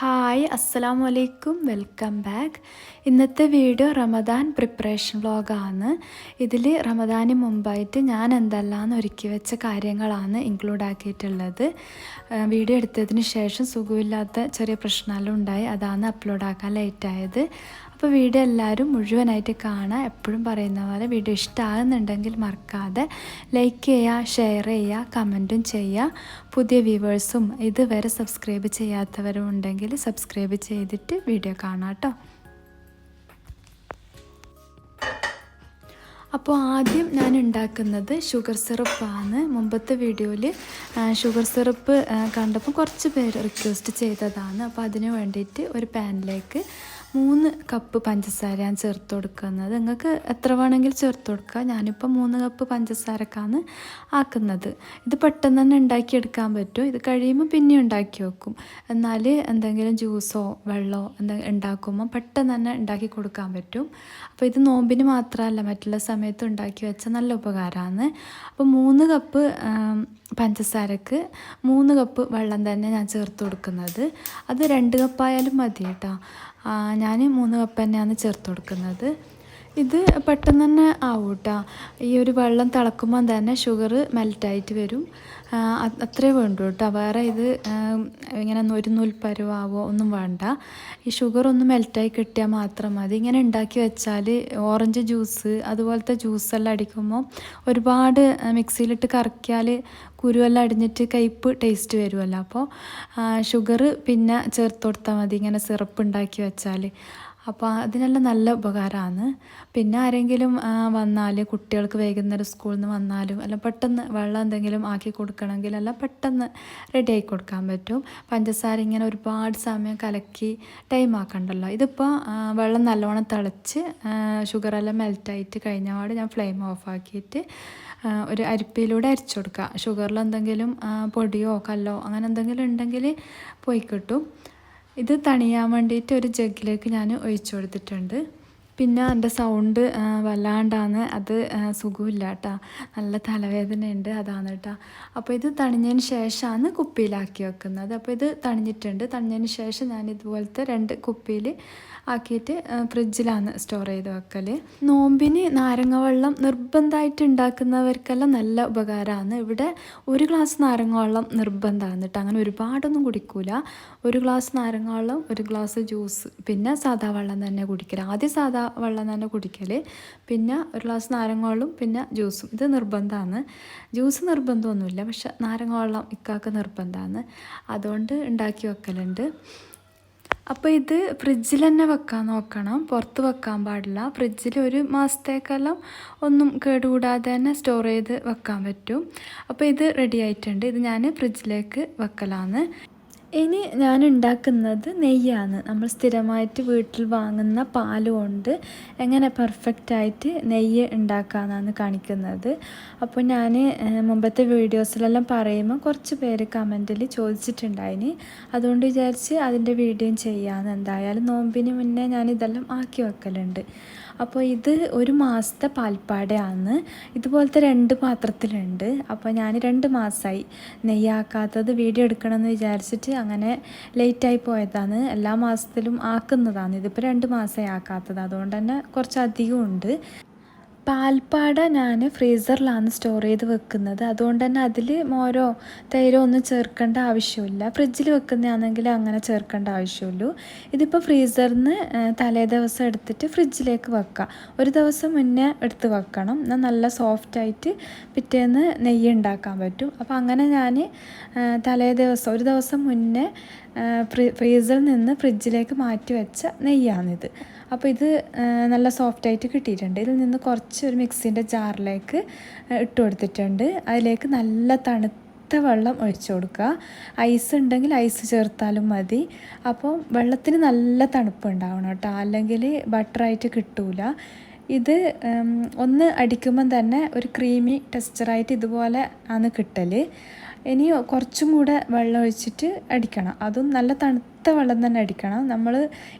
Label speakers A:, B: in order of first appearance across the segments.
A: Hi അസ്സലാമു അലൈക്കും welcome back. ഇന്നത്തെ വീഡിയോ റമദാൻ പ്രിപ്പറേഷൻ വ്ളോഗാണ്. ഇതിൽ റമദാന് മുമ്പായിട്ട് ഞാൻ എന്തെല്ലാം ഒരുക്കി വെച്ച കാര്യങ്ങളാണ് ഇൻക്ലൂഡ് ആക്കിയിട്ടുള്ളത്. വീഡിയോ എടുത്തതിന് ശേഷം സുഖമില്ലാത്ത ചെറിയ പ്രശ്നമെല്ലാം ഉണ്ടായി, അതാണ് അപ്ലോഡ് ആക്കാൻ ലേറ്റായത്. അപ്പോൾ വീഡിയോ എല്ലാവരും മുഴുവനായിട്ട് കാണുക. എപ്പോഴും പറയുന്ന പോലെ വീഡിയോ ഇഷ്ടമാകുന്നുണ്ടെങ്കിൽ മറക്കാതെ ലൈക്ക് ചെയ്യുക, ഷെയർ ചെയ്യുക, കമൻറ്റും ചെയ്യുക. പുതിയ വ്യൂവേഴ്സും ഇതുവരെ സബ്സ്ക്രൈബ് ചെയ്യാത്തവരും ഉണ്ടെങ്കിൽ സബ്സ്ക്രൈബ് ചെയ്തിട്ട് വീഡിയോ കാണാം കേട്ടോ. അപ്പോൾ ആദ്യം ഞാൻ ഉണ്ടാക്കുന്നത് ഷുഗർ സിറപ്പാണ്. മുമ്പത്തെ വീഡിയോയിൽ ഷുഗർ സിറപ്പ് കണ്ടപ്പോൾ കുറച്ച് പേര് റിക്വസ്റ്റ് ചെയ്തതാണ്. അപ്പോൾ അതിന് വേണ്ടിയിട്ട് ഒരു പാനിലേക്ക് 3 കപ്പ് പഞ്ചസാര ഞാൻ ചേർത്ത് കൊടുക്കുന്നത്. നിങ്ങൾക്ക് എത്ര വേണമെങ്കിൽ ചേർത്ത് കൊടുക്കുക. ഞാനിപ്പോൾ 3 കപ്പ് പഞ്ചസാരക്കാണ് ആക്കുന്നത്. ഇത് പെട്ടെന്ന് തന്നെ ഉണ്ടാക്കിയെടുക്കാൻ പറ്റും. ഇത് കഴിയുമ്പോൾ പിന്നെ ഉണ്ടാക്കി വെക്കും. എന്നാൽ എന്തെങ്കിലും ജ്യൂസോ വെള്ളമോ എന്തെങ്കിലും ഉണ്ടാക്കുമ്പോൾ പെട്ടെന്ന് തന്നെ ഉണ്ടാക്കി കൊടുക്കാൻ പറ്റും. അപ്പോൾ ഇത് നോമ്പിന് മാത്രമല്ല, മറ്റുള്ള സമയത്ത് ഉണ്ടാക്കി വെച്ചാൽ നല്ല ഉപകാരമാണ്. അപ്പോൾ 3 കപ്പ് പഞ്ചസാരക്ക് 3 കപ്പ് വെള്ളം തന്നെ ഞാൻ ചേർത്ത് കൊടുക്കുന്നത്. അത് 2 കപ്പായാലും മതി കേട്ടോ. ഞാൻ 3 കപ്പ് തന്നെയാണ് ചേർത്ത് കൊടുക്കുന്നത്. ഇത് പെട്ടെന്ന് തന്നെ ആവും കേട്ടോ. ഈ ഒരു വെള്ളം തിളക്കുമ്പോൾ തന്നെ ഷുഗർ മെൽറ്റായിട്ട് വരും. അത്രേ വേണ്ടൂ കേട്ടോ. വേറെ ഇത് ഇങ്ങനെ ഒരു നൂൽപ്പരുവാവോ ഒന്നും വേണ്ട. ഈ ഷുഗർ ഒന്ന് മെൽറ്റായി കിട്ടിയാൽ മാത്രം മതി. ഇങ്ങനെ ഉണ്ടാക്കി വെച്ചാൽ ഓറഞ്ച് ജ്യൂസ് അതുപോലത്തെ ജ്യൂസെല്ലാം അടിക്കുമ്പോൾ ഒരുപാട് മിക്സിയിലിട്ട് കറക്കിയാൽ കുരുവെല്ലാം അടിഞ്ഞിട്ട് കയ്പ്പ് ടേസ്റ്റ് വരുമല്ലോ. അപ്പോൾ ഷുഗർ പിന്നെ ചേർത്ത് കൊടുത്താൽ മതി ഇങ്ങനെ സിറപ്പ് ഉണ്ടാക്കി വെച്ചാൽ. അപ്പോൾ അതിനെല്ലാം നല്ല ഉപകാരമാണ്. പിന്നെ ആരെങ്കിലും വന്നാൽ, കുട്ടികൾക്ക് വൈകുന്നേരം സ്കൂളിൽ നിന്ന് വന്നാലും എല്ലാം പെട്ടെന്ന് വെള്ളം എന്തെങ്കിലും ആക്കി കൊടുക്കണമെങ്കിൽ എല്ലാം പെട്ടെന്ന് റെഡി ആക്കി കൊടുക്കാൻ പറ്റും. പഞ്ചസാര ഇങ്ങനെ ഒരുപാട് സമയം കലക്കി ടൈം ആക്കണ്ടല്ലോ. ഇതിപ്പോൾ വെള്ളം നല്ലോണം തിളച്ച് ഷുഗറെല്ലാം മെൽറ്റായിട്ട് കഴിഞ്ഞപാട് ഞാൻ ഫ്ലെയിം ഓഫാക്കിയിട്ട് ഒരു അരിപ്പയിലൂടെ അരിച്ചു കൊടുക്കുക. ഷുഗറിൽ എന്തെങ്കിലും പൊടിയോ കല്ലോ അങ്ങനെ എന്തെങ്കിലും ഉണ്ടെങ്കിൽ പോയി കിട്ടും. ഇത് തണിയാൻ വേണ്ടിയിട്ട് ഒരു ജഗ്ഗിലേക്ക് ഞാൻ ഒഴിച്ചു കൊടുത്തിട്ടുണ്ട്. പിന്നെ എൻ്റെ സൗണ്ട് വല്ലാണ്ടാണ്, അത് സുഖമില്ല കേട്ടോ, നല്ല തലവേദനയുണ്ട്, അതാണ് കേട്ടോ. അപ്പോൾ ഇത് തണിഞ്ഞതിന് ശേഷമാണ് കുപ്പിയിലാക്കി വെക്കുന്നത്. അപ്പോൾ ഇത് തണിഞ്ഞിട്ടുണ്ട്. തണിഞ്ഞതിന് ശേഷം ഞാൻ ഇതുപോലത്തെ 2 കുപ്പിയിൽ ആക്കിയിട്ട് ഫ്രിഡ്ജിലാണ് സ്റ്റോർ ചെയ്ത് വെക്കൽ. നോമ്പിന് നാരങ്ങ വെള്ളം നിർബന്ധമായിട്ട് ഉണ്ടാക്കുന്നവർക്കെല്ലാം നല്ല ഉപകാരമാണ്. ഇവിടെ 1 ഗ്ലാസ് നാരങ്ങ വെള്ളം നിർബന്ധമാണ് കേട്ടോ. അങ്ങനെ ഒരുപാടൊന്നും കുടിക്കൂല. 1 ഗ്ലാസ് നാരങ്ങ വെള്ളം, 1 ഗ്ലാസ് ജ്യൂസ്, പിന്നെ സാദാ വെള്ളം തന്നെ കുടിക്കൽ. ആദ്യം സാദാ വെള്ളം തന്നെ കുടിക്കൽ, പിന്നെ 1 ഗ്ലാസ് നാരങ്ങ വെള്ളം, പിന്നെ ജ്യൂസും. ഇത് നിർബന്ധമാണ്. ജ്യൂസ് നിർബന്ധമൊന്നുമില്ല, പക്ഷെ നാരങ്ങ വെള്ളം ഇക്കാക്ക് നിർബന്ധമാണ്. അതുകൊണ്ട് ഉണ്ടാക്കി വെക്കലുണ്ട്. അപ്പോൾ ഇത് ഫ്രിഡ്ജിൽ തന്നെ വെക്കാൻ നോക്കണം, പുറത്ത് വെക്കാൻ പാടില്ല. ഫ്രിഡ്ജിൽ 1 മാസത്തേക്കെല്ലാം ഒന്നും കേടുകൂടാതെ തന്നെ സ്റ്റോർ ചെയ്ത് വെക്കാൻ പറ്റും. അപ്പോൾ ഇത് റെഡി ആയിട്ടുണ്ട്. ഇത് ഞാൻ ഫ്രിഡ്ജിലേക്ക് വെക്കലാണ്. ഇനി ഞാൻ ഉണ്ടാക്കുന്നത് നെയ്യാണ്. നമ്മൾ സ്ഥിരമായിട്ട് വീട്ടിൽ വാങ്ങുന്ന പാൽ കൊണ്ട് എങ്ങനെ പെർഫെക്റ്റായിട്ട് നെയ്യ് ഉണ്ടാക്കാമെന്നാണ് കാണിക്കുന്നത്. അപ്പോൾ ഞാൻ മുമ്പത്തെ വീഡിയോസിലെല്ലാം പറയുമ്പോൾ കുറച്ച് പേര് കമൻറ്റിൽ ചോദിച്ചിട്ടുണ്ടായിന്. അതുകൊണ്ട് വിചാരിച്ച് അതിൻ്റെ വീഡിയോയും ചെയ്യാമെന്ന്. എന്തായാലും നോമ്പിന് മുന്നേ ഞാൻ ഇതെല്ലാം ആക്കി വെക്കലുണ്ട്. അപ്പോൾ ഇത് 1 മാസത്തെ പാൽപ്പാടയാണ്. ഇതുപോലത്തെ 2 പാത്രത്തിലുണ്ട്. അപ്പോൾ ഞാൻ 2 മാസമായി നെയ്യാക്കാത്തത് വീഡിയോ എടുക്കണമെന്ന് വിചാരിച്ചിട്ട് അങ്ങനെ ലേറ്റായി പോയതാണ്. എല്ലാ മാസത്തിലും ആക്കുന്നതാണ്. ഇതിപ്പോൾ 2 മാസമായി ആക്കാത്തത്, അതുകൊണ്ട് തന്നെ കുറച്ചധികം ഉണ്ട്. പാൽപ്പാട ഞാൻ ഫ്രീസറിലാണ് സ്റ്റോർ ചെയ്ത് വെക്കുന്നത്. അതുകൊണ്ട് തന്നെ അതിൽ മോരോ തൈരോ ഒന്നും ചേർക്കേണ്ട ആവശ്യമില്ല. ഫ്രിഡ്ജിൽ വെക്കുന്നതാണെങ്കിൽ അങ്ങനെ ചേർക്കേണ്ട ആവശ്യമുള്ളൂ. ഇതിപ്പോൾ ഫ്രീസറിൽ നിന്ന് തലേ ദിവസം എടുത്തിട്ട് ഫ്രിഡ്ജിലേക്ക് വെക്കുക. 1 ദിവസം മുന്നേ എടുത്ത് വെക്കണം, എന്നാൽ നല്ല സോഫ്റ്റായിട്ട് പിറ്റേന്ന് നെയ്യ് ഉണ്ടാക്കാൻ പറ്റും. അപ്പോൾ അങ്ങനെ ഞാൻ തലേ ദിവസം 1 ദിവസം മുന്നേ ഫ്രീസറിൽ നിന്ന് ഫ്രിഡ്ജിലേക്ക് മാറ്റി വെച്ച നെയ്യാണിത്. അപ്പോൾ ഇത് നല്ല സോഫ്റ്റായിട്ട് കിട്ടിയിട്ടുണ്ട്. ഇതിൽ നിന്ന് കുറച്ച് ഒരു മിക്സിൻ്റെ ജാറിലേക്ക് ഇട്ട് കൊടുത്തിട്ടുണ്ട്. അതിലേക്ക് നല്ല തണുത്ത വെള്ളം ഒഴിച്ചു കൊടുക്കുക. ഐസ് ഉണ്ടെങ്കിൽ ഐസ് ചേർത്താലും മതി. അപ്പോൾ വെള്ളത്തിന് നല്ല തണുപ്പ് ഉണ്ടാവണം കേട്ടോ, അല്ലെങ്കിൽ ബട്ടറായിട്ട് കിട്ടൂല. ഇത് ഒന്ന് അടിക്കുമ്പം തന്നെ ഒരു ക്രീമി ടെക്സ്ചറായിട്ട് ഇതുപോലെ ആണ് കിട്ടൽ. ഇനി കുറച്ചും കൂടെ വെള്ളം ഒഴിച്ചിട്ട് അടിക്കണം. അതും നല്ല വെള്ളം തന്നെ അടിക്കണം. നമ്മൾ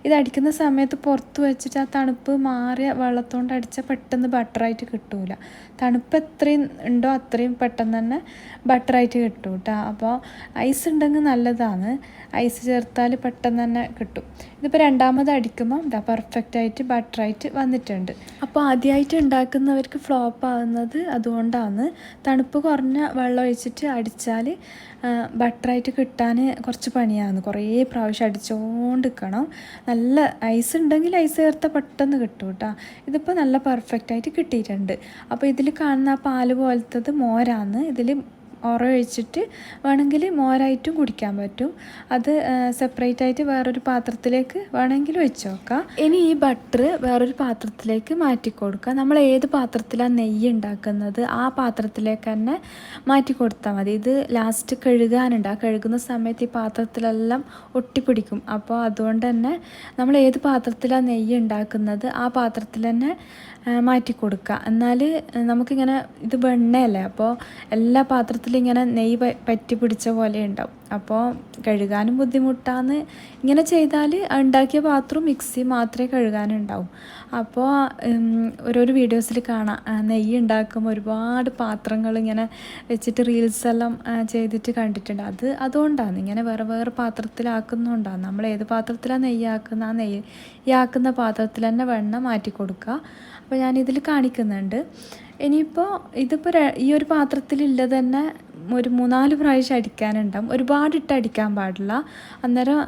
A: ഇത് അടിക്കുന്ന സമയത്ത് പുറത്ത് വെച്ചിട്ട് ആ തണുപ്പ് മാറിയ വെള്ളത്തോണ്ട് അടിച്ചാൽ പെട്ടെന്ന് ബട്ടറായിട്ട് കിട്ടൂല. തണുപ്പ് എത്രയും ഉണ്ടോ അത്രയും പെട്ടെന്ന് തന്നെ ബട്ടറായിട്ട് കിട്ടും കേട്ടോ. അപ്പോൾ ഐസ് ഉണ്ടെങ്കിൽ നല്ലതാണ്. ഐസ് ചേർത്താൽ പെട്ടെന്ന് തന്നെ കിട്ടും. ഇതിപ്പോൾ രണ്ടാമത് അടിക്കുമ്പോൾ ഇതാ പെർഫെക്റ്റായിട്ട് ബട്ടറായിട്ട് വന്നിട്ടുണ്ട്. അപ്പോൾ ആദ്യമായിട്ട് ഉണ്ടാക്കുന്നവർക്ക് ഫ്ലോപ്പ് ആകുന്നത് അതുകൊണ്ടാണ്. തണുപ്പ് കുറഞ്ഞ വെള്ളം ഒഴിച്ചിട്ട് അടിച്ചാൽ ബട്ടറായിട്ട് കിട്ടാൻ കുറച്ച് പണിയാണ്. കുറേ പ്രാവശ്യം അടിച്ചുകൊണ്ട് നിൽക്കണം. നല്ല ഐസ് ഉണ്ടെങ്കിൽ ഐസ് ചേർത്താൽ പെട്ടെന്ന് കിട്ടും കേട്ടോ. ഇതിപ്പോൾ നല്ല പെർഫെക്റ്റായിട്ട് കിട്ടിയിട്ടുണ്ട്. അപ്പോൾ ഇതിൽ കാണുന്ന ആ പാല് പോലത്തത് മോരാണ്. ഇതിൽ ഒഴിച്ചിട്ട് വേണമെങ്കിൽ മോരായിട്ടും കുടിക്കാൻ പറ്റും. അത് സെപ്പറേറ്റ് ആയിട്ട് വേറൊരു പാത്രത്തിലേക്ക് വേണമെങ്കിൽ ഒഴിച്ച് നോക്കാം. ഇനി ഈ ബട്ടർ വേറൊരു പാത്രത്തിലേക്ക് മാറ്റി കൊടുക്കുക. നമ്മൾ ഏത് പാത്രത്തിലാണ് നെയ്യ് ഉണ്ടാക്കുന്നത് ആ പാത്രത്തിലേക്ക് തന്നെ മാറ്റി കൊടുത്താൽ മതി. ഇത് ലാസ്റ്റ് കഴുകാനുണ്ട്. ആ കഴുകുന്ന സമയത്ത് ഈ പാത്രത്തിലെല്ലാം ഒട്ടിപ്പിടിക്കും. അപ്പോൾ അതുകൊണ്ട് തന്നെ നമ്മൾ ഏത് പാത്രത്തിലാണ് നെയ്യ് ഉണ്ടാക്കുന്നത് ആ പാത്രത്തിൽ തന്നെ മാറ്റി കൊടുക്കുക. എന്നാൽ നമുക്കിങ്ങനെ ഇത് വെണ്ണയല്ലേ, അപ്പോൾ എല്ലാ പാത്രത്തിലും ഇങ്ങനെ നെയ്യ് പറ്റി പിടിച്ച പോലെ ഉണ്ടാവും. അപ്പോൾ കഴുകാനും ബുദ്ധിമുട്ടാണ്. ഇങ്ങനെ ചെയ്താൽ ഉണ്ടാക്കിയ പാത്രവും മിക്സി മാത്രമേ കഴുകാനുണ്ടാവും. അപ്പോൾ ഓരോരോ വീഡിയോസിൽ കാണാം നെയ്യ് ഉണ്ടാക്കുമ്പോൾ ഒരുപാട് പാത്രങ്ങൾ ഇങ്ങനെ വെച്ചിട്ട് റീൽസെല്ലാം ചെയ്തിട്ട് കണ്ടിട്ടുണ്ട്. അതുകൊണ്ടാണ് ഇങ്ങനെ വേറെ വേറെ പാത്രത്തിലാക്കുന്നതുകൊണ്ടാണ്. നമ്മൾ ഏത് പാത്രത്തിലാണ് നെയ്യ് ആക്കുന്ന ആ നെയ്യ് ആക്കുന്ന പാത്രത്തിൽ തന്നെ വെണ്ണ മാറ്റി കൊടുക്കുക. അപ്പോൾ ഞാനിതിൽ കാണിക്കുന്നുണ്ട്. ഇനിയിപ്പോൾ ഇതിപ്പോൾ ഈ ഒരു പാത്രത്തിലില്ല തന്നെ ഒരു 3-4 പ്രാവശ്യം അടിക്കാനുണ്ടാവും. ഒരുപാടിട്ട് അടിക്കാൻ പാടില്ല. അന്നേരം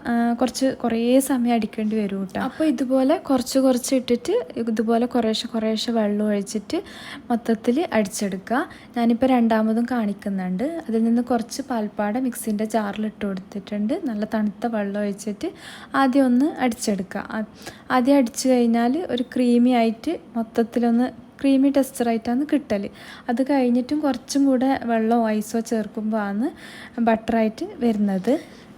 A: കുറേ സമയം അടിക്കേണ്ടി വരും കേട്ടോ. അപ്പോൾ ഇതുപോലെ കുറച്ച് ഇട്ടിട്ട് ഇതുപോലെ കുറേശ്ശെ വെള്ളം ഒഴിച്ചിട്ട് മൊത്തത്തിൽ അടിച്ചെടുക്കുക. ഞാനിപ്പോൾ രണ്ടാമതും കാണിക്കുന്നുണ്ട്. അതിൽ നിന്ന് കുറച്ച് പാൽപ്പാട മിക്സിൻ്റെ ജാറിലിട്ട് കൊടുത്തിട്ടുണ്ട്. നല്ല തണുത്ത വെള്ളം ഒഴിച്ചിട്ട് ആദ്യം ഒന്ന് അടിച്ചെടുക്കുക. ആദ്യം അടിച്ചു കഴിഞ്ഞാൽ ഒരു ക്രീമി ആയിട്ട് മൊത്തത്തിലൊന്ന് ക്രീമി ടെക്സ്ചറായിട്ടാണ് കിട്ടൽ. അത് കഴിഞ്ഞിട്ടും കുറച്ചും കൂടെ വെള്ളമോ ഐസോ ചേർക്കുമ്പോൾ ആണ് ബട്ടറായിട്ട് വരുന്നത്.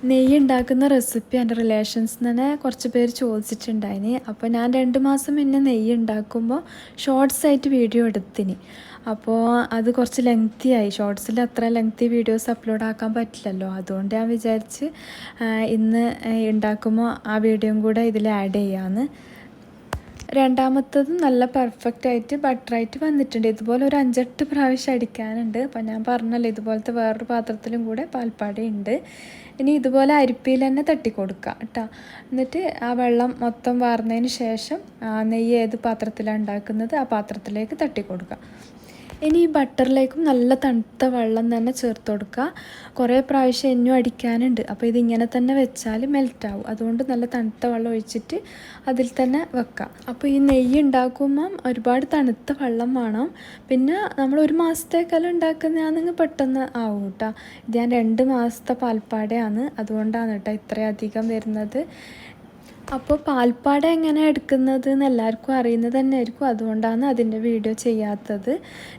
A: നെയ്യ് ഉണ്ടാക്കുന്ന റെസിപ്പി എൻ്റെ റിലേഷൻസ് തന്നെ കുറച്ച് പേര് ചോദിച്ചിട്ടുണ്ടായിന്. അപ്പോൾ ഞാൻ 2 മാസം മുന്നേ നെയ്യ് ഉണ്ടാക്കുമ്പോൾ ഷോർട്സ് ആയിട്ട് വീഡിയോ എടുത്തിന്. അപ്പോൾ അത് കുറച്ച് ലെങ്തി ആയി. ഷോർട്സിൽ അത്ര ലെങ്തി വീഡിയോസ് അപ്ലോഡ് ആക്കാൻ പറ്റില്ലല്ലോ. അതുകൊണ്ട് ഞാൻ വിചാരിച്ച് ഇന്ന് ഉണ്ടാക്കുമ്പോൾ ആ വീഡിയോയും കൂടെ ഇതിൽ ആഡ് ചെയ്യാമെന്ന്. രണ്ടാമത്തതും നല്ല പെർഫെക്റ്റായിട്ട് ബട്ടറായിട്ട് വന്നിട്ടുണ്ട്. ഇതുപോലെ ഒരു 5-8 പ്രാവശ്യം അടിക്കാനുണ്ട്. അപ്പം ഞാൻ പറഞ്ഞല്ലോ ഇതുപോലത്തെ വേറൊരു പാത്രത്തിലും കൂടെ പാൽപ്പാടയുണ്ട്. ഇനി ഇതുപോലെ അരിപ്പയിൽ തന്നെ തട്ടി കൊടുക്കുക കേട്ടോ. എന്നിട്ട് ആ വെള്ളം മൊത്തം വാർന്നതിന് ശേഷം നെയ്യ് ഏത് പാത്രത്തിലാണ് ഉണ്ടാക്കുന്നത് ആ പാത്രത്തിലേക്ക് തട്ടി കൊടുക്കുക. ഇനി ഈ ബട്ടറിലേക്കും നല്ല തണുത്ത വെള്ളം തന്നെ ചേർത്ത് കൊടുക്കുക. കുറേ പ്രാവശ്യം എന്നും അടിക്കാനുണ്ട്. അപ്പോൾ ഇതിങ്ങനെ തന്നെ വെച്ചാൽ മെൽറ്റാവും. അതുകൊണ്ട് നല്ല തണുത്ത വെള്ളം ഒഴിച്ചിട്ട് അതിൽ തന്നെ വെക്കുക. അപ്പോൾ ഈ നെയ്യ് ഉണ്ടാക്കുമ്പം ഒരുപാട് തണുത്ത വെള്ളം വേണം. പിന്നെ നമ്മൾ 1 മാസത്തേക്കെല്ലാം ഉണ്ടാക്കുന്നതാണെങ്കിൽ പെട്ടെന്ന് ആവും കേട്ടോ. ഇത് ഞാൻ 2 മാസത്തെ പാൽപ്പാടയാണ്. അതുകൊണ്ടാണ് കേട്ടോ ഇത്രയധികം വരുന്നത്. അപ്പോൾ പാൽപ്പാട എങ്ങനെ എടുക്കുന്നത് എന്ന് എല്ലാവർക്കും അറിയുന്നത് തന്നെ ആയിരിക്കും. അതുകൊണ്ടാണ് അതിൻ്റെ വീഡിയോ ചെയ്യാത്തത്.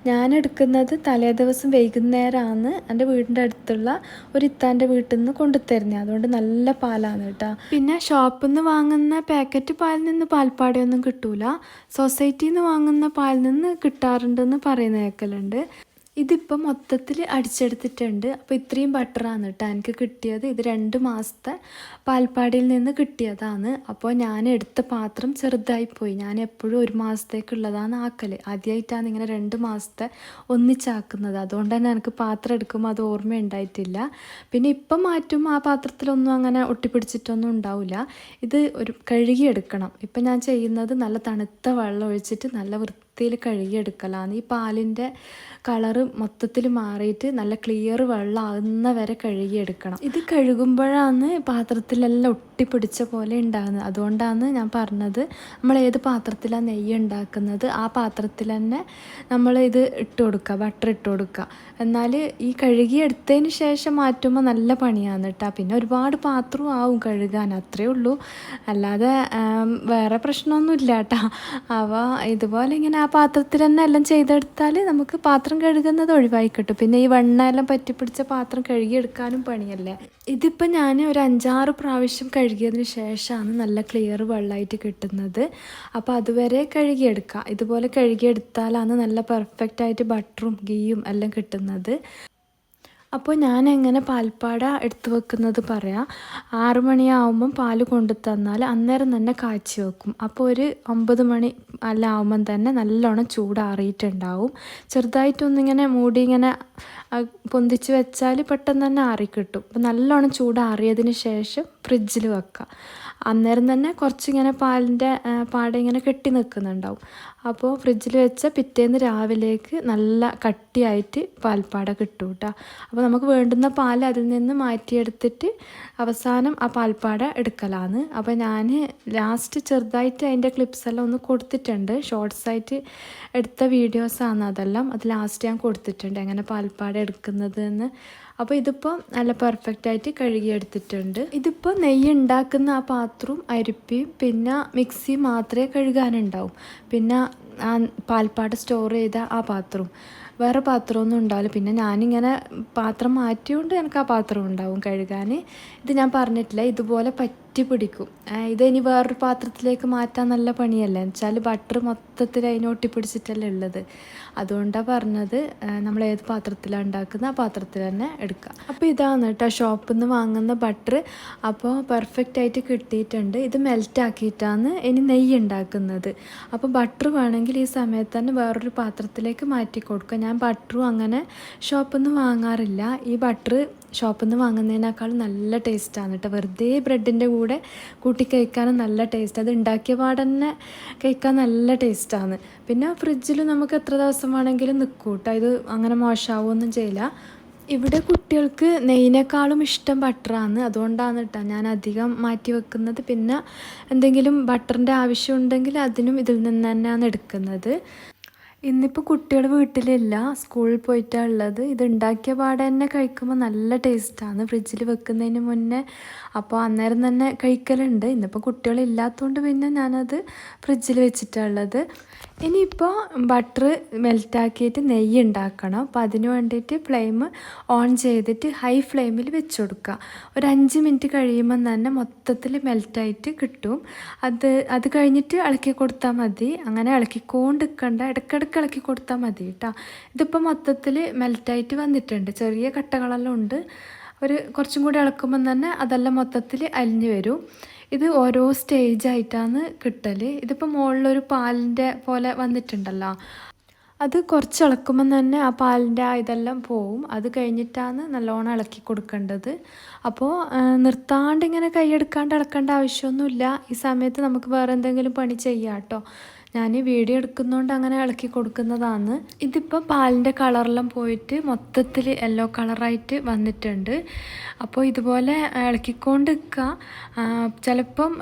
A: ഞാൻ എടുക്കുന്നത് തലേദിവസം വൈകുന്നേരമാണ് എൻ്റെ വീടിൻ്റെ അടുത്തുള്ള ഒരു ഇത്താൻ്റെ വീട്ടിൽ നിന്ന് കൊണ്ടുതരുന്നത്. അതുകൊണ്ട് നല്ല പാലാണ് കേട്ടോ. പിന്നെ ഷോപ്പിൽ നിന്ന് വാങ്ങുന്ന പാക്കറ്റ് പാലിൽ നിന്ന് പാൽപ്പാടയൊന്നും കിട്ടൂല. സൊസൈറ്റിയിൽ നിന്ന് വാങ്ങുന്ന പാലിൽ നിന്ന് കിട്ടാറുണ്ടെന്ന് പറയുന്ന കേൾക്കലുണ്ട്. ഇതിപ്പോൾ മൊത്തത്തിൽ അടിച്ചെടുത്തിട്ടുണ്ട്. അപ്പോൾ ഇത്രയും ബട്ടറാണ് കേട്ടോ എനിക്ക് കിട്ടിയത്. ഇത് 2 മാസത്തെ പാൽപ്പാടിയിൽ നിന്ന് കിട്ടിയതാണ്. അപ്പോൾ ഞാൻ എടുത്ത പാത്രം ചെറുതായിപ്പോയി. ഞാൻ എപ്പോഴും 1 മാസത്തേക്കുള്ളതാണ് ആക്കൽ. ആദ്യമായിട്ടാണ് ഇങ്ങനെ 2 മാസത്തെ ഒന്നിച്ചാക്കുന്നത്. അതുകൊണ്ട് തന്നെ എനിക്ക് പാത്രം എടുക്കുമ്പോൾ അത് ഓർമ്മയുണ്ടായിട്ടില്ല. പിന്നെ ഇപ്പം മാറ്റുമ്പോൾ ആ പാത്രത്തിലൊന്നും അങ്ങനെ ഒട്ടിപ്പിടിച്ചിട്ടൊന്നും ഉണ്ടാവില്ല. ഇത് കഴുകിയെടുക്കണം. ഇപ്പം ഞാൻ ചെയ്യുന്നത് നല്ല തണുത്ത വെള്ളം ഒഴിച്ചിട്ട് നല്ല വൃത്തിയിൽ കഴുകിയെടുക്കലാണ്. ഈ പാലിൻ്റെ കളറ് മൊത്തത്തിൽ മാറിയിട്ട് നല്ല ക്ലിയർ വെള്ളം ആകുന്ന വരെ കഴുകിയെടുക്കണം. ഇത് കഴുകുമ്പോഴാണ് പാത്രത്തിലെല്ലാം ഒട്ടിപ്പിടിച്ച പോലെ ഉണ്ടാകുന്നത്. അതുകൊണ്ടാണ് ഞാൻ പറഞ്ഞത് നമ്മൾ ഏത് പാത്രത്തിലാണ് നെയ്യ് ഉണ്ടാക്കുന്നത് ആ പാത്രത്തിൽ തന്നെ നമ്മൾ ഇത് ഇട്ട് കൊടുക്കുക, ബട്ടർ ഇട്ട് കൊടുക്കുക. എന്നാൽ ഈ കഴുകിയെടുത്തതിന് ശേഷം മാറ്റുമ്പോൾ നല്ല പണിയാണ് കേട്ടോ. പിന്നെ ഒരുപാട് പാത്രവും ആവും കഴുകാൻ, അത്രേ ഉള്ളൂ. അല്ലാതെ വേറെ പ്രശ്നമൊന്നുമില്ല കേട്ടോ. അപ്പോൾ ഇതുപോലെ ഇങ്ങനെ ആ പാത്രത്തിൽ തന്നെ എല്ലാം ചെയ്തെടുത്താൽ നമുക്ക് പാത്രം കഴുകുന്നത് ഒഴിവായി കിട്ടും. പിന്നെ ഈ വെണ്ണ എല്ലാം പറ്റിപ്പിടിച്ച പാത്രം കഴുകിയെടുക്കാനും പണിയല്ലേ. ഇതിപ്പോൾ ഞാൻ ഒരു 5-6 പ്രാവശ്യം കഴുകിയതിന് ശേഷമാണ് നല്ല ക്ലിയർ വെള്ളമായിട്ട് കിട്ടുന്നത്. അപ്പോൾ അതുവരെ കഴുകിയെടുക്കുക. ഇതുപോലെ കഴുകിയെടുത്താലാണ് നല്ല പെർഫെക്റ്റായിട്ട് ബട്ടറും ഗീയും എല്ലാം കിട്ടുന്നത്. അപ്പോൾ ഞാൻ എങ്ങനെ പാൽപ്പാട എടുത്ത് വെക്കുന്നത് പറയാം. 6 മണിയാവുമ്പം പാൽ കൊണ്ടു തന്നാൽ അന്നേരം തന്നെ കാച്ചി വെക്കും. അപ്പോൾ ഒരു 9 മണി എല്ലാം ആവുമ്പം തന്നെ നല്ലോണം ചൂടാറിയിട്ടുണ്ടാവും. ചെറുതായിട്ടൊന്നിങ്ങനെ മൂടി ഇങ്ങനെ പൊന്തിച്ച് വെച്ചാൽ പെട്ടെന്ന് തന്നെ ആറിക്കിട്ടും. അപ്പോൾ നല്ലോണം ചൂടാറിയതിന് ശേഷം ഫ്രിഡ്ജിൽ വെക്കുക. അന്നേരം തന്നെ കുറച്ചിങ്ങനെ പാലിൻ്റെ പാട ഇങ്ങനെ കെട്ടി നിൽക്കുന്നുണ്ടാവും. അപ്പോൾ ഫ്രിഡ്ജിൽ വെച്ച പിറ്റേന്ന് രാവിലേക്ക് നല്ല കട്ടിയായിട്ട് പാൽപ്പാട കിട്ടും കേട്ടോ. അപ്പോൾ നമുക്ക് വേണ്ടുന്ന പാൽ അതിൽ നിന്ന് മാറ്റിയെടുത്തിട്ട് അവസാനം ആ പാൽപ്പാട എടുക്കലാണ്. അപ്പോൾ ഞാൻ ലാസ്റ്റ് ചെറുതായിട്ട് അതിൻ്റെ ക്ലിപ്സ് എല്ലാം ഒന്ന് കൊടുത്തിട്ടുണ്ട്. ഷോർട്സായിട്ട് എടുത്ത വീഡിയോസാണ് അതെല്ലാം. അത് ലാസ്റ്റ് ഞാൻ കൊടുത്തിട്ടുണ്ട് എങ്ങനെ പാൽപ്പാട എടുക്കുന്നത് എന്ന്. അപ്പോൾ ഇതിപ്പോൾ നല്ല പെർഫെക്റ്റായിട്ട് കഴുകിയെടുത്തിട്ടുണ്ട്. ഇതിപ്പോൾ നെയ്യ് ഉണ്ടാക്കുന്ന ആ പാത്രവും അരിപ്പയും പിന്നെ മിക്സിയും മാത്രമേ കഴുകാനുണ്ടാവും. പിന്നെ ആ പാൽപ്പാട സ്റ്റോർ ചെയ്ത ആ പാത്രവും, വേറെ പാത്രമൊന്നും ഉണ്ടാവില്ല. പിന്നെ ഞാനിങ്ങനെ പാത്രം മാറ്റിയോണ്ട് എനിക്ക് ആ പാത്രം ഉണ്ടാവും കഴുകാൻ. ഇത് ഞാൻ പറഞ്ഞിട്ടില്ല, ഇതുപോലെ പറ്റി പിടിക്കും. ഇതിനി വേറൊരു പാത്രത്തിലേക്ക് മാറ്റാൻ നല്ല പണിയല്ലേ എന്ന് വെച്ചാൽ ബട്ടർ മൊത്തത്തിൽ അതിന് ഒട്ടിപ്പിടിച്ചിട്ടല്ലേ ഉള്ളത്. അതുകൊണ്ടാണ് പറഞ്ഞത് നമ്മൾ ഏത് പാത്രത്തിലാണ് ഉണ്ടാക്കുന്നത് ആ പാത്രത്തിൽ തന്നെ എടുക്കുക. അപ്പോൾ ഇതാണ് കേട്ടോ ഷോപ്പിൽ നിന്ന് വാങ്ങുന്ന ബട്ടർ. അപ്പോൾ പെർഫെക്റ്റായിട്ട് കിട്ടിയിട്ടുണ്ട്. ഇത് മെൽറ്റാക്കിയിട്ടാണ് ഇനി നെയ്യ് ഉണ്ടാക്കുന്നത്. അപ്പോൾ ബട്ടർ വേണമെങ്കിൽ ഈ സമയത്ത് തന്നെ വേറൊരു പാത്രത്തിലേക്ക് മാറ്റി കൊടുക്കുക. ഞാൻ ബട്ടറും അങ്ങനെ ഷോപ്പിൽ നിന്ന് വാങ്ങാറില്ല. ഈ ബട്ടർ ഷോപ്പിൽ നിന്ന് വാങ്ങുന്നതിനേക്കാൾ നല്ല ടേസ്റ്റാണ് കേട്ടോ. വെറുതെ ബ്രെഡിൻ്റെ കൂടെ കൂട്ടി കഴിക്കാനും നല്ല ടേസ്റ്റ്. അത് ഉണ്ടാക്കിയ പാടന്നെ കഴിക്കാൻ നല്ല ടേസ്റ്റാണ്. പിന്നെ ഫ്രിഡ്ജിൽ നമുക്ക് എത്ര ദിവസം വേണമെങ്കിലും നിൽക്കും കേട്ടോ. ഇത് അങ്ങനെ മോശമാവുമൊന്നും ചെയ്യില്ല. ഇവിടെ കുട്ടികൾക്ക് നെയ്യിനേക്കാളും ഇഷ്ടം ബട്ടറാണ്. അതുകൊണ്ടാണ് കേട്ടോ ഞാൻ അധികം മാറ്റി വെക്കുന്നത്. പിന്നെ എന്തെങ്കിലും ബട്ടറിൻ്റെ ആവശ്യം ഉണ്ടെങ്കിൽ അതിനും ഇതിൽ നിന്ന് തന്നെയാണ് എടുക്കുന്നത്. ഇന്നിപ്പോൾ കുട്ടികൾ വീട്ടിലില്ല, സ്കൂളിൽ പോയിട്ടാണ് ഉള്ളത്. ഇത് ഉണ്ടാക്കിയ പാടെ തന്നെ കഴിക്കുമ്പോൾ നല്ല ടേസ്റ്റാണ് ഫ്രിഡ്ജിൽ വെക്കുന്നതിന് മുന്നേ. അപ്പോൾ അന്നേരം തന്നെ കഴിക്കലുണ്ട്. ഇന്നിപ്പോൾ കുട്ടികളില്ലാത്തതുകൊണ്ട് പിന്നെ ഞാനത് ഫ്രിഡ്ജിൽ വെച്ചിട്ടുള്ളത്. ഇനിയിപ്പോൾ ബട്ടർ മെൽറ്റാക്കിയിട്ട് നെയ്യ് ഉണ്ടാക്കണം. അപ്പോൾ അതിന് വേണ്ടിയിട്ട് ഫ്ലെയിം ഓൺ ചെയ്തിട്ട് ഹൈ ഫ്ലെയിമിൽ വെച്ച് കൊടുക്കുക. ഒരു 5 മിനിറ്റ് കഴിയുമ്പം തന്നെ മൊത്തത്തിൽ മെൽറ്റായിട്ട് കിട്ടും. അത് കഴിഞ്ഞിട്ട് ഇളക്കി കൊടുത്താൽ മതി. അങ്ങനെ ഇളക്കിക്കൊണ്ട് നിൽക്കണ്ട, ഇടയ്ക്കിടയ്ക്ക് ഇളക്കി കൊടുത്താൽ മതി കേട്ടോ. ഇതിപ്പോൾ മൊത്തത്തിൽ മെൽറ്റായിട്ട് വന്നിട്ടുണ്ട്. ചെറിയ കട്ടകളെല്ലാം ഉണ്ട്. കുറച്ചും കൂടി ഇളക്കുമ്പം തന്നെ അതെല്ലാം മൊത്തത്തിൽ അലിഞ്ഞ് വരും. ഇത് ഓരോ സ്റ്റേജായിട്ടാണ് കിട്ടൽ. ഇതിപ്പോൾ മുകളിലൊരു പാലിൻ്റെ പോലെ വന്നിട്ടുണ്ടല്ലോ, അത് കുറച്ച് ഇളക്കുമ്പം തന്നെ ആ പാലിൻ്റെ ഇതെല്ലാം പോവും. അത് കഴിഞ്ഞിട്ടാണ് നല്ലോണം ഇളക്കി കൊടുക്കേണ്ടത്. അപ്പോൾ നിർത്താണ്ട് ഇങ്ങനെ കൈയെടുക്കാണ്ട് ഇളക്കേണ്ട ആവശ്യമൊന്നുമില്ല. ഈ സമയത്ത് നമുക്ക് വേറെ എന്തെങ്കിലും പണി ചെയ്യാം കേട്ടോ. ഞാൻ വീഡിയോ എടുക്കുന്നതുകൊണ്ട് അങ്ങനെ ഇളക്കി കൊടുക്കുന്നതാണ്. ഇതിപ്പോൾ പാലിൻ്റെ കളറെല്ലാം പോയിട്ട് മൊത്തത്തിൽ യെല്ലോ കളറായിട്ട് വന്നിട്ടുണ്ട്. അപ്പോൾ ഇതുപോലെ ഇളക്കിക്കൊണ്ട് നിൽക്കുക. ചിലപ്പം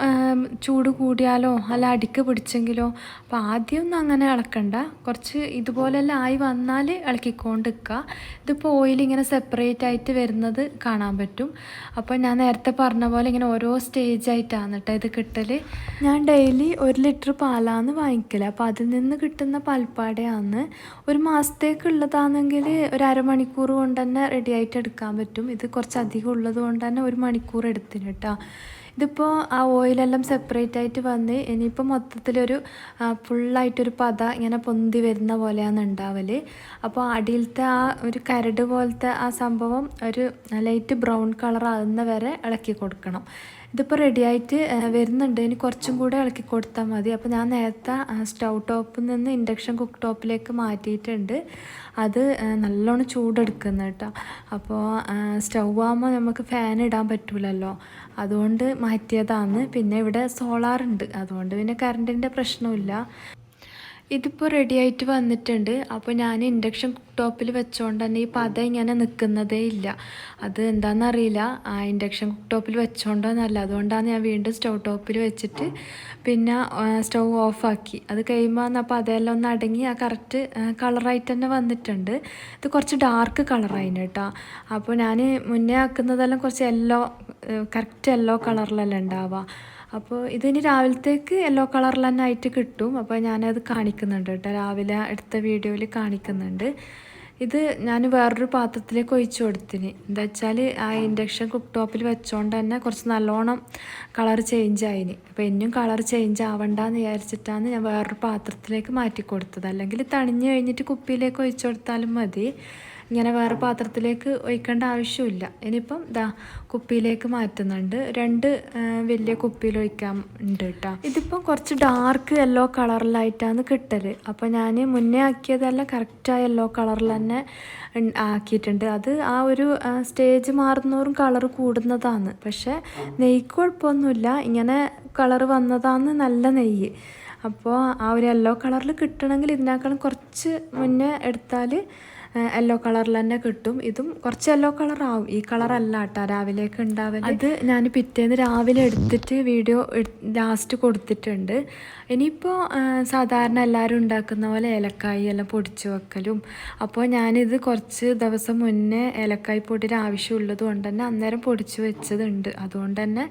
A: ചൂട് കൂടിയാലോ അല്ല അടിക്ക് പിടിച്ചെങ്കിലോ. അപ്പോൾ ആദ്യമൊന്നും അങ്ങനെ ഇളക്കണ്ട. കുറച്ച് ഇതുപോലെല്ലാം ആയി വന്നാൽ ഇളക്കിക്കൊണ്ട് നിൽക്കുക. ഇതിപ്പോൾ ഓയിൽ ഇങ്ങനെ സെപ്പറേറ്റ് ആയിട്ട് വരുന്നത് കാണാൻ പറ്റും. അപ്പോൾ ഞാൻ നേരത്തെ പറഞ്ഞ പോലെ ഇങ്ങനെ ഓരോ സ്റ്റേജായിട്ടാണ് കേട്ടോ ഇത് കിട്ടൽ. ഞാൻ ഡെയിലി 1 ലിറ്റർ പാലാണ് വാങ്ങിക്കൽ. അപ്പോൾ അതിൽ നിന്ന് കിട്ടുന്ന പാൽപ്പാടയാണ്. ഒരു മാസത്തേക്കുള്ളതാണെങ്കിൽ ഒരു അരമണിക്കൂർ കൊണ്ട് തന്നെ റെഡി ആയിട്ട് എടുക്കാൻ പറ്റും. ഇത് കുറച്ചധികം ഉള്ളത് കൊണ്ട് തന്നെ 1 മണിക്കൂർ എടുത്തിന് കേട്ടോ. ഇതിപ്പോൾ ആ ഓയിലെല്ലാം സെപ്പറേറ്റ് ആയിട്ട് വന്ന് ഇനിയിപ്പോൾ മൊത്തത്തിലൊരു ഫുള്ളായിട്ടൊരു പത ഇങ്ങനെ പൊന്തി വരുന്ന പോലെയാണ് ഉണ്ടാവൽ. അപ്പോൾ അടിയിലത്തെ ആ ഒരു കരട് പോലത്തെ ആ സംഭവം ഒരു ലൈറ്റ് ബ്രൗൺ കളർ ആകുന്ന വരെ ഇളക്കി കൊടുക്കണം. ഇതിപ്പോൾ റെഡിയായിട്ട് വരുന്നുണ്ട്. ഇനി കുറച്ചും കൂടെ ഇളക്കി കൊടുത്താൽ മതി. അപ്പോൾ ഞാൻ നേരത്തെ സ്റ്റൗ ടോപ്പിൽ നിന്ന് ഇൻഡക്ഷൻ കുക്ക് ടോപ്പിലേക്ക് മാറ്റിയിട്ടുണ്ട്. അത് നല്ലോണം ചൂടെടുക്കുന്ന കേട്ടോ. അപ്പോൾ സ്റ്റൗ ആകുമ്പോൾ നമുക്ക് ഫാൻ ഇടാൻ പറ്റില്ലല്ലോ, അതുകൊണ്ട് മാറ്റിയതാണ്. പിന്നെ ഇവിടെ സോളാറുണ്ട്, അതുകൊണ്ട് പിന്നെ കറണ്ടിൻ്റെ പ്രശ്നമില്ല. ഇതിപ്പോൾ റെഡി ആയിട്ട് വന്നിട്ടുണ്ട്. അപ്പോൾ ഞാൻ ഇൻഡക്ഷൻ ടോപ്പിൽ വെച്ചുകൊണ്ട് തന്നെ ഈ പത ഇങ്ങനെ നിൽക്കുന്നതേ ഇല്ല. അത് എന്താണെന്നറിയില്ല, ആ ഇൻഡക്ഷൻ ടോപ്പിൽ വെച്ചുകൊണ്ടോന്നല്ല. അതുകൊണ്ടാണ് ഞാൻ വീണ്ടും സ്റ്റൗ ടോപ്പിൽ വെച്ചിട്ട് പിന്നെ സ്റ്റൗ ഓഫാക്കി. അത് കഴിയുമ്പോൾ അപ്പോൾ അതെല്ലാം ഒന്ന് അടങ്ങി ആ കറക്റ്റ് കളറായിട്ട് തന്നെ വന്നിട്ടുണ്ട്. ഇത് കുറച്ച് ഡാർക്ക് കളറായിന് കേട്ടോ. അപ്പോൾ ഞാൻ മുന്നേ ആക്കുന്നതെല്ലാം കുറച്ച് കറക്റ്റ് യെല്ലോ കളറിലെല്ലാം ഉണ്ടാവുക. അപ്പോൾ ഇതിനി രാവിലത്തേക്ക് യെല്ലോ കളറിൽ തന്നെ ആയിട്ട് കിട്ടും. അപ്പോൾ ഞാനത് കാണിക്കുന്നുണ്ട് കേട്ടോ, രാവിലെ എടുത്ത വീഡിയോയിൽ കാണിക്കുന്നുണ്ട്. ഇത് ഞാൻ വേറൊരു പാത്രത്തിലേക്ക് ഒഴിച്ചു കൊടുത്തിന്. എന്താ വെച്ചാൽ ആ ഇൻഡക്ഷൻ കുക്ക് ടോപ്പിൽ വെച്ചോണ്ട് തന്നെ കുറച്ച് നല്ലോണം കളർ ചേഞ്ച് ആയിന്. അപ്പോൾ ഇനിയും കളർ ചേഞ്ച് ആവണ്ടെന്ന് വിചാരിച്ചിട്ടാണ് ഞാൻ വേറൊരു പാത്രത്തിലേക്ക് മാറ്റി കൊടുത്തത്. അല്ലെങ്കിൽ തണിഞ്ഞ് കഴിഞ്ഞിട്ട് കുപ്പിയിലേക്ക് ഒഴിച്ചു കൊടുത്താലും മതി. ഇങ്ങനെ വേറെ പാത്രത്തിലേക്ക് ഒഴിക്കേണ്ട ആവശ്യമില്ല. ഇനിയിപ്പം കുപ്പിയിലേക്ക് മാറ്റുന്നുണ്ട്. 2 വലിയ കുപ്പിയിൽ ഒഴിക്കാൻ ഉണ്ട് കേട്ടോ. ഇതിപ്പം കുറച്ച് ഡാർക്ക് യെല്ലോ കളറിലായിട്ടാണ് കിട്ടൽ. അപ്പോൾ ഞാൻ മുന്നേ ആക്കിയതല്ല, കറക്റ്റായ യെല്ലോ കളറിൽ തന്നെ ആക്കിയിട്ടുണ്ട്. അത് ആ ഒരു സ്റ്റേജ് മാറുന്നോറും കളർ കൂടുന്നതാണ്. പക്ഷേ നെയ്ക്ക് കുഴപ്പമൊന്നുമില്ല, ഇങ്ങനെ കളർ വന്നതാണ് നല്ല നെയ്യ്. അപ്പോൾ ആ ഒരു യെല്ലോ കളറിൽ കിട്ടണമെങ്കിൽ ഇതിനേക്കാളും കുറച്ച് മുന്നേ എടുത്താൽ യെല്ലോ കളറിൽ തന്നെ കിട്ടും. ഇതും കുറച്ച് യെല്ലോ കളറാവും, ഈ കളറല്ല കേട്ടോ രാവിലേക്ക് ഉണ്ടാവുക. അത് ഞാൻ പിറ്റേന്ന് രാവിലെ എടുത്തിട്ട് വീഡിയോ ലാസ്റ്റ് കൊടുത്തിട്ടുണ്ട്. ഇനിയിപ്പോൾ സാധാരണ എല്ലാവരും ഉണ്ടാക്കുന്ന പോലെ ഏലക്കായി എല്ലാം പൊടിച്ച് വെക്കലും. അപ്പോൾ ഞാനിത് കുറച്ച് ദിവസം മുന്നേ ഏലക്കായ് പൊടിയുടെ ആവശ്യമുള്ളത് കൊണ്ട് തന്നെ അന്നേരം പൊടിച്ച് വെച്ചതുണ്ട്. അതുകൊണ്ട് തന്നെ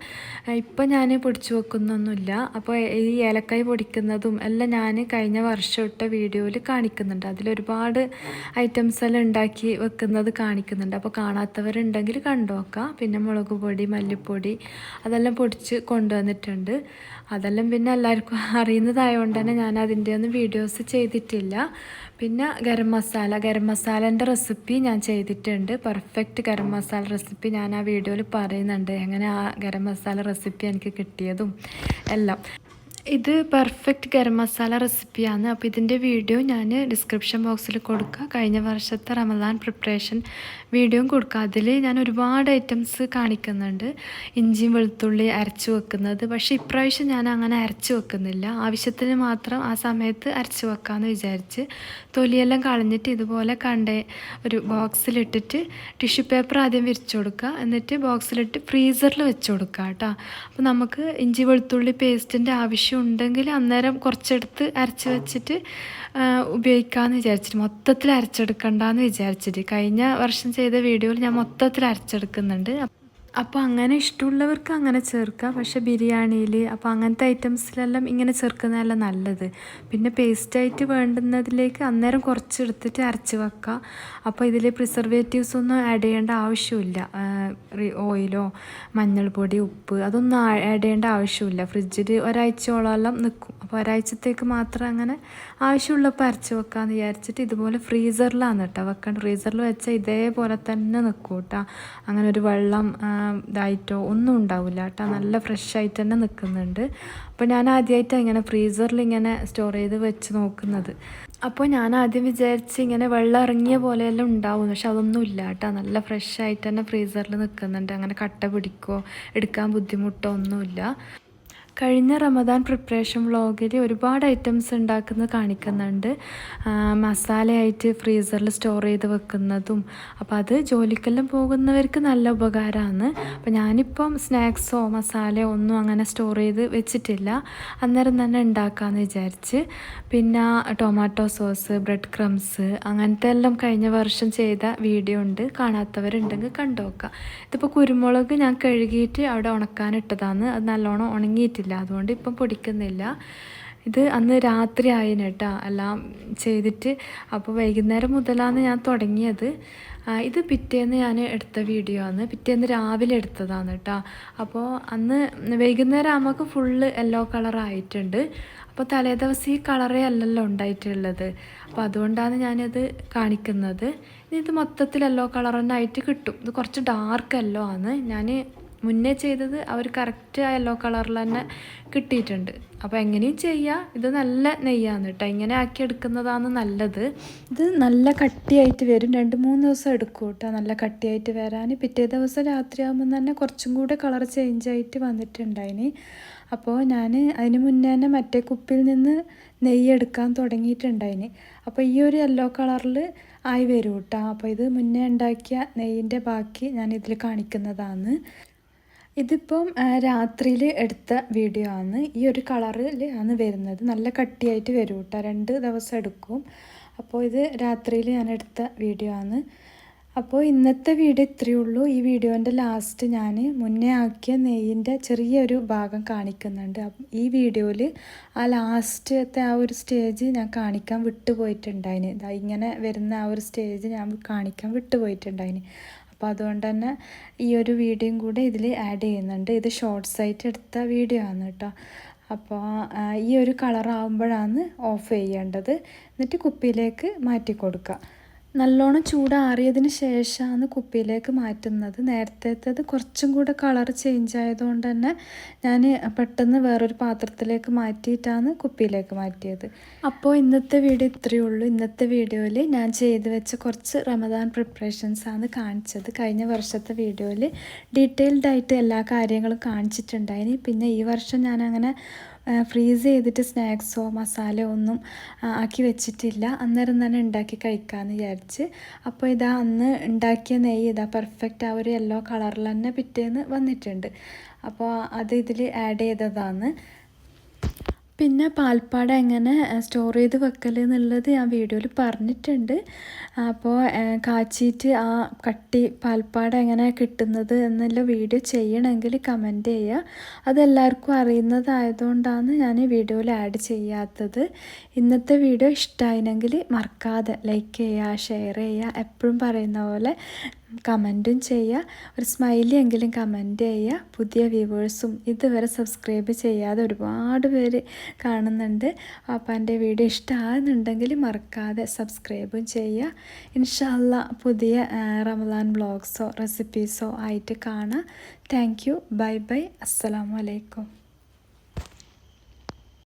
A: ഇപ്പം ഞാൻ പൊടിച്ച് വെക്കുന്നൊന്നുമില്ല. അപ്പോൾ ഈ ഏലക്കായ് പൊടിക്കുന്നതും എല്ലാം ഞാൻ കഴിഞ്ഞ വർഷം ഇട്ട വീഡിയോയിൽ കാണിക്കുന്നുണ്ട്. അതിലൊരുപാട് ഐറ്റംസ് എല്ലാം ഉണ്ടാക്കി വെക്കുന്നത് കാണിക്കുന്നുണ്ട്. അപ്പോൾ കാണാത്തവരുണ്ടെങ്കിൽ കണ്ടു നോക്കാം. പിന്നെ മുളക് പൊടി, മല്ലിപ്പൊടി അതെല്ലാം പൊടിച്ച് കൊണ്ടുവന്നിട്ടുണ്ട്. അതെല്ലാം പിന്നെ എല്ലാവർക്കും അറിയുന്നതായതുകൊണ്ട് തന്നെ ഞാൻ അതിൻ്റെ ഒന്നും വീഡിയോസ് ചെയ്തിട്ടില്ല. പിന്നെ ഗരം മസാലേൻ്റെ റെസിപ്പി ഞാൻ ചെയ്തിട്ടുണ്ട്. പെർഫെക്റ്റ് ഗരം മസാല റെസിപ്പി ഞാൻ ആ വീഡിയോയിൽ പറയുന്നുണ്ട്, എങ്ങനെ ആ ഗരം മസാല റെസിപ്പി എനിക്ക് കിട്ടിയതും എല്ലാം. ഇത് പെർഫെക്റ്റ് ഗരം മസാല റെസിപ്പിയാണ്. അപ്പോൾ ഇതിൻ്റെ വീഡിയോ ഞാൻ ഡിസ്ക്രിപ്ഷൻ ബോക്സിൽ കൊടുക്കുക. കഴിഞ്ഞ വർഷത്തെ റമദാൻ പ്രിപ്പറേഷൻ വീഡിയോയും കൊടുക്കുക. അതിൽ ഞാൻ ഒരുപാട് ഐറ്റംസ് കാണിക്കുന്നുണ്ട്. ഇഞ്ചിയും വെളുത്തുള്ളി അരച്ച് വെക്കുന്നത്. പക്ഷേ ഇപ്രാവശ്യം ഞാൻ അങ്ങനെ അരച്ച് വെക്കുന്നില്ല. ആവശ്യത്തിന് മാത്രം ആ സമയത്ത് അരച്ച് വെക്കാമെന്ന് വിചാരിച്ച് തൊലിയെല്ലാം കളഞ്ഞിട്ട് ഇതുപോലെ ഒരു ബോക്സിലിട്ടിട്ട് ടിഷ്യൂ പേപ്പർ ആദ്യം വിരിച്ചു കൊടുക്കുക. എന്നിട്ട് ബോക്സിലിട്ട് ഫ്രീസറിൽ വെച്ച് കൊടുക്കുക കേട്ടോ. അപ്പോൾ നമുക്ക് ഇഞ്ചി വെളുത്തുള്ളി പേസ്റ്റിൻ്റെ ആവശ്യം ഉണ്ടെങ്കിൽ അന്നേരം കുറച്ചെടുത്ത് അരച്ച് വെച്ചിട്ട് ഉപയോഗിക്കാമെന്ന് വിചാരിച്ചിട്ട്, മൊത്തത്തിൽ അരച്ചെടുക്കണ്ടെന്ന് വിചാരിച്ചിട്ട്. കഴിഞ്ഞ വർഷം ചെയ്ത വീഡിയോയിൽ ഞാൻ മൊത്തത്തിൽ അരച്ചെടുക്കുന്നുണ്ട്. അപ്പോൾ അങ്ങനെ ഇഷ്ടമുള്ളവർക്ക് അങ്ങനെ ചേർക്കാം. പക്ഷേ ബിരിയാണിയിൽ അപ്പോൾ അങ്ങനത്തെ ഐറ്റംസിലെല്ലാം ഇങ്ങനെ ചേർക്കുന്നതല്ല നല്ലത്. പിന്നെ പേസ്റ്റായിട്ട് വേണ്ടുന്നതിലേക്ക് അന്നേരം കുറച്ചെടുത്തിട്ട് അരച്ച് വെക്കുക. അപ്പോൾ ഇതിൽ പ്രിസർവേറ്റീവ്സ് ഒന്നും ആഡ് ചെയ്യേണ്ട ആവശ്യമില്ല. ഓയിലോ മഞ്ഞൾപ്പൊടി, ഉപ്പ് അതൊന്നും ആഡ് ചെയ്യേണ്ട ആവശ്യമില്ല. ഫ്രിഡ്ജിൽ ഒരാഴ്ചയോളം നിൽക്കും. അപ്പോൾ ഒരാഴ്ചത്തേക്ക് മാത്രം അങ്ങനെ ആവശ്യമുള്ളപ്പോൾ അരച്ച് വെക്കാമെന്ന് വിചാരിച്ചിട്ട് ഇതുപോലെ ഫ്രീസറിലാണ് കേട്ടോ വെക്കണം. ഫ്രീസറിൽ വെച്ചാൽ ഇതേപോലെ തന്നെ നിൽക്കും കേട്ടോ. അങ്ങനെ ഒരു വെള്ളം ഇതായിട്ടോ ഒന്നും ഉണ്ടാവില്ല കേട്ടോ. നല്ല ഫ്രഷ് ആയിട്ട് തന്നെ നിൽക്കുന്നുണ്ട്. അപ്പോൾ ഞാൻ ആദ്യമായിട്ടാണ് ഇങ്ങനെ ഫ്രീസറിൽ ഇങ്ങനെ സ്റ്റോർ ചെയ്ത് വെച്ച് നോക്കുന്നത്. അപ്പോൾ ഞാൻ ആദ്യം വിചാരിച്ച് ഇങ്ങനെ വെള്ളം ഇറങ്ങിയ പോലെയെല്ലാം ഉണ്ടാവും. പക്ഷെ അതൊന്നും ഇല്ല കേട്ടോ. നല്ല ഫ്രഷ് ആയിട്ട് തന്നെ ഫ്രീസറിൽ നിൽക്കുന്നുണ്ട്. അങ്ങനെ കട്ട പിടിക്കോ എടുക്കാൻ ബുദ്ധിമുട്ടോ ഒന്നുമില്ല. കഴിഞ്ഞ റമദാൻ പ്രിപ്പറേഷൻ വ്ളോഗിൽ ഒരുപാട് ഐറ്റംസ് ഉണ്ടാക്കുന്നത് കാണിക്കുന്നുണ്ട്. മസാലയായിട്ട് ഫ്രീസറിൽ സ്റ്റോർ ചെയ്ത് വെക്കുന്നതും. അപ്പോൾ അത് ജോലിക്കെല്ലാം പോകുന്നവർക്ക് നല്ല ഉപകാരമാണ്. അപ്പോൾ ഞാനിപ്പം സ്നാക്സോ മസാലയോ ഒന്നും അങ്ങനെ സ്റ്റോർ ചെയ്ത് വെച്ചിട്ടില്ല. അന്നേരം തന്നെ ഉണ്ടാക്കാമെന്ന് വിചാരിച്ച്. പിന്നെ ടൊമാറ്റോ സോസ്, ബ്രെഡ് ക്രംസ് അങ്ങനത്തെ എല്ലാം കഴിഞ്ഞ വർഷം ചെയ്ത വീഡിയോ ഉണ്ട്. കാണാത്തവരുണ്ടെങ്കിൽ കണ്ടു നോക്കാം. ഇതിപ്പോൾ കുരുമുളക് ഞാൻ കഴുകിയിട്ട് അവിടെ ഉണക്കാനിട്ടതാണ്. അത് നല്ലോണം ഉണങ്ങിയിട്ടില്ല, അതുകൊണ്ട് ഇപ്പം പൊടിക്കുന്നില്ല. ഇത് അന്ന് രാത്രി ആയിന് കേട്ടോ എല്ലാം ചെയ്തിട്ട്. അപ്പോൾ വൈകുന്നേരം മുതലാണ് ഞാൻ തുടങ്ങിയത്. ഇത് പിറ്റേന്ന് ഞാൻ എടുത്ത വീഡിയോ ആണ്. പിറ്റേന്ന് രാവിലെ എടുത്തതാണ് കേട്ടോ. അപ്പോൾ അന്ന് വൈകുന്നേരം ആകുമ്പോൾ ഫുള്ള് യെല്ലോ കളറായിട്ടുണ്ട്. അപ്പോൾ തലേ ദിവസം ഈ കളറേ അല്ലല്ലോ ഉണ്ടായിട്ടുള്ളത്. അപ്പോൾ അതുകൊണ്ടാണ് ഞാനത് കാണിക്കുന്നത്. ഇത് മൊത്തത്തിൽ യെല്ലോ കളർ തന്നെ ആയിട്ട് കിട്ടും. ഇത് കുറച്ച് ഡാർക്ക് യെല്ലോ ആണ്. ഞാൻ മുന്നേ ചെയ്തത് അവർ കറക്റ്റ് ആ യെല്ലോ കളറിൽ തന്നെ കിട്ടിയിട്ടുണ്ട്. അപ്പോൾ എങ്ങനെയും ചെയ്യാം. ഇത് നല്ല നെയ്യാണ് കേട്ടോ. ഇങ്ങനെ ആക്കി എടുക്കുന്നതാണ് നല്ലത്. ഇത് നല്ല കട്ടിയായിട്ട് വരും. 2-3 ദിവസം എടുക്കും കേട്ടോ നല്ല കട്ടിയായിട്ട് വരാൻ. പിറ്റേ ദിവസം രാത്രിയാകുമ്പോൾ തന്നെ കുറച്ചും കൂടെ കളർ ചേഞ്ചായിട്ട് വന്നിട്ടുണ്ടായിന്. അപ്പോൾ ഞാൻ അതിന് മുന്നേ തന്നെ മറ്റേ കുപ്പിയിൽ നിന്ന് നെയ്യ് എടുക്കാൻ തുടങ്ങിയിട്ടുണ്ടായിന്. അപ്പോൾ ഈ ഒരു യെല്ലോ കളറിൽ ആയി വരും കേട്ടോ. അപ്പോൾ ഇത് മുന്നേ ഉണ്ടാക്കിയ നെയ്യിൻ്റെ ബാക്കി ഞാൻ ഇതിൽ കാണിക്കുന്നതാണ്. ഇതിപ്പം രാത്രിയിൽ എടുത്ത വീഡിയോ ആണ്. ഈ ഒരു കളറിൽ ആണ് വരുന്നത്. നല്ല കട്ടിയായിട്ട് വരും കേട്ടോ. 2 ദിവസം എടുക്കും. അപ്പോൾ ഇത് രാത്രിയിൽ ഞാൻ എടുത്ത വീഡിയോ ആണ്. അപ്പോൾ ഇന്നത്തെ വീഡിയോ ഇത്രയേ ഉള്ളൂ. ഈ വീഡിയോൻ്റെ ലാസ്റ്റ് ഞാൻ മുന്നേ ആക്കിയ നെയ്യിൻ്റെ ചെറിയൊരു ഭാഗം കാണിക്കുന്നുണ്ട്. ഈ വീഡിയോയിൽ ആ ലാസ്റ്റത്തെ ആ ഒരു സ്റ്റേജ് ഞാൻ കാണിക്കാൻ വിട്ടുപോയിട്ടുണ്ടായിന്. ഇങ്ങനെ വരുന്ന ആ ഒരു സ്റ്റേജ് ഞാൻ കാണിക്കാൻ വിട്ടുപോയിട്ടുണ്ടായിന്. അപ്പോൾ അതുകൊണ്ട് തന്നെ ഈ ഒരു വീഡിയോയും കൂടെ ഇതിൽ ആഡ് ചെയ്യുന്നുണ്ട്. ഇത് ഷോർട്സ് ആയിട്ട് എടുത്ത വീഡിയോ ആണ് കേട്ടോ. അപ്പോൾ ഈ ഒരു കളറാകുമ്പോഴാണ് ഓഫ് ചെയ്യേണ്ടത്. എന്നിട്ട് കുപ്പിയിലേക്ക് മാറ്റി കൊടുക്കുക. നല്ലോണം ചൂടാറിയതിന് ശേഷമാണ് കുപ്പിയിലേക്ക് മാറ്റുന്നത്. നേരത്തേത് കുറച്ചും കൂടെ കളർ ചേഞ്ച് ആയതുകൊണ്ട് തന്നെ ഞാൻ പെട്ടെന്ന് വേറൊരു പാത്രത്തിലേക്ക് മാറ്റിയിട്ടാണ് കുപ്പിയിലേക്ക് മാറ്റിയത്. അപ്പോൾ ഇന്നത്തെ വീഡിയോ ഇത്രയേ ഉള്ളൂ. ഇന്നത്തെ വീഡിയോയിൽ ഞാൻ ചെയ്ത് വെച്ച കുറച്ച് റമദാൻ പ്രിപ്പറേഷൻസാണ് കാണിച്ചത്. കഴിഞ്ഞ വർഷത്തെ വീഡിയോയിൽ ഡീറ്റെയിൽഡായിട്ട് എല്ലാ കാര്യങ്ങളും കാണിച്ചിട്ടുണ്ടായിന്. പിന്നെ ഈ വർഷം ഞാനങ്ങനെ ഫ്രീസ് ചെയ്തിട്ട് സ്നാക്സോ മസാലയോ ഒന്നും ആക്കി വെച്ചിട്ടില്ല. അന്നേരം തന്നെ ഉണ്ടാക്കി കഴിക്കാമെന്ന് വിചാരിച്ച്. അപ്പോൾ ഇതാ അന്ന് ഉണ്ടാക്കിയ നെയ്യ് ഇതാ പെർഫെക്റ്റ് ആ ഒരു യെല്ലോ കളറിൽ തന്നെ പിറ്റേന്ന് വന്നിട്ടുണ്ട്. അപ്പോൾ അത് ഇതിൽ ആഡ് ചെയ്തതാണ്. പിന്നെ പാൽപ്പാട എങ്ങനെ സ്റ്റോർ ചെയ്ത് വെക്കൽ എന്നുള്ളത് ഞാൻ വീഡിയോയിൽ പറഞ്ഞിട്ടുണ്ട്. അപ്പോൾ കാച്ചിയിട്ട് ആ കട്ടി പാൽപ്പാട എങ്ങനെ കിട്ടുന്നത് എന്നുള്ള വീഡിയോ ചെയ്യണമെങ്കിൽ കമൻറ്റ് ചെയ്യുക. അതെല്ലാവർക്കും അറിയുന്നതായതുകൊണ്ടാണ് ഞാൻ വീഡിയോയിൽ ആഡ് ചെയ്യാത്തത്. ഇന്നത്തെ വീഡിയോ ഇഷ്ടമായിരുന്നെങ്കിൽ മറക്കാതെ ലൈക്ക് ചെയ്യുക, ഷെയർ ചെയ്യുക, എപ്പോഴും പറയുന്ന പോലെ കമൻറ്റും ചെയ്യുക. ഒരു സ്മൈലി എങ്കിലും കമൻറ്റ് ചെയ്യുക. പുതിയ വ്യൂവേഴ്സും ഇതുവരെ സബ്സ്ക്രൈബ് ചെയ്യാതെ ഒരുപാട് പേര് കാണുന്നുണ്ട്. അപ്പോൾ എൻ്റെ വീഡിയോ ഇഷ്ടമാകുന്നുണ്ടെങ്കിൽ മറക്കാതെ സബ്സ്ക്രൈബും ചെയ്യുക. ഇൻഷാ അല്ലാ പുതിയ റമദാൻ വ്ളോഗ്സോ റെസിപ്പീസോ ആയിട്ട് കാണാം. Thank you. Bye bye. അസ്സലാമു അലൈക്കും.